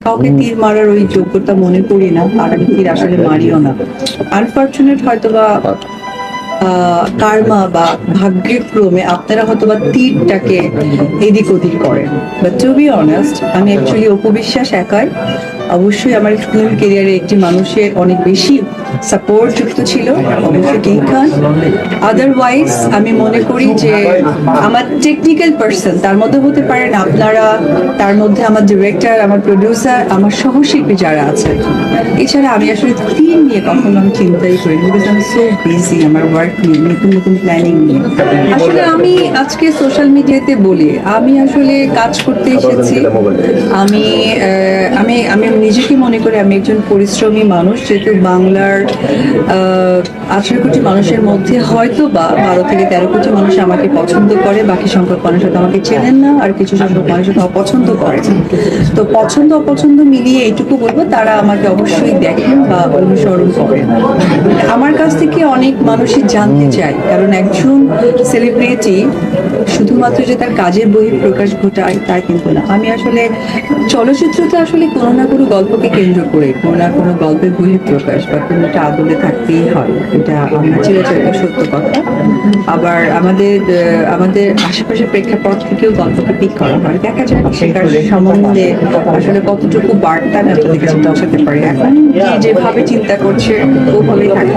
কাউকে তীর মারার ওই যোগ্যতা মনে করি না, আর আমি তীর আসলে মারিও না। আনফর্চুনেট হয়তোবা কার্মা বা ভাগ্যের ক্রমে আপনারা হয়তোবা তীরটাকে এদিক ওদিক করেন। বাট টু বি অনেস্ট, আমি অ্যাকচুয়ালি অপবিশ্বাস একাই। অবশ্যই আমার স্কুল কেরিয়ারে একটি মানুষের অনেক বেশি সাপোর্ট যুক্ত ছিল, অবশ্যই কিং খান। আদারওয়াইজ আমি মনে করি যে আমার টেকনিক্যাল পার্সন তার মধ্যে হতে পারেন আপনারা, তার মধ্যে আমার ডিরেক্টর, আমার প্রডিউসার, আমার সহশিল্পী যারা আছে। এছাড়া আমি আসলে টিম নিয়ে কখনো আমি চিন্তাই করি, বিকজ আমি সো বিজি আমার ওয়ার্ক নিয়ে, নতুন নতুন প্ল্যানিং নিয়ে। আসলে আমি আজকে সোশ্যাল মিডিয়াতে বলি আমি আসলে কাজ করতে এসেছি। আমি আমি আমি নিজেকে মনে করি আমি একজন পরিশ্রমী মানুষ, যেহেতু বাংলার 18 কোটি মানুষের মধ্যে হয়তো বা 12 থেকে 13 কোটি মানুষ আমাকে পছন্দ করে, বাকি সংখ্যক মানুষ হয়তো আমাকে চেনেন না, আর কিছু সংখ্যক মানুষ হয়তো অপছন্দ করে। তো পছন্দ অপছন্দ মিলিয়ে এইটুকু বলবো, তারা আমাকে অবশ্যই দেখেন বা অনুসরণ করেন। আমার কাছ থেকে অনেক মানুষই জানতে চায়, কারণ একজন সেলিব্রিটি শুধুমাত্র যে তার কাজের বহিঃপ্রকাশ ঘটায় তা কিন্তু না। আমি আসলে চলচ্চিত্রতে আসলে কোনো না কোনো গল্পকে কেন্দ্র করে কোনো না কোনো গল্পের বহিঃপ্রকাশ বা কোনোটা আদলে থাকতেই হয়, এটা আমরা চিরচরিত সত্য কথা। আবার আমাদের আশেপাশের প্রেক্ষাপট থেকেও গল্পকে পিক করা হয়, দেখা যায় সেটার সম্বন্ধে আসলে কতটুকু বার্তা আমি আপনাদের কাছে পৌঁছাতে পারি। এখন যে যেভাবে চিন্তা করছে ওভাবেই থাকে।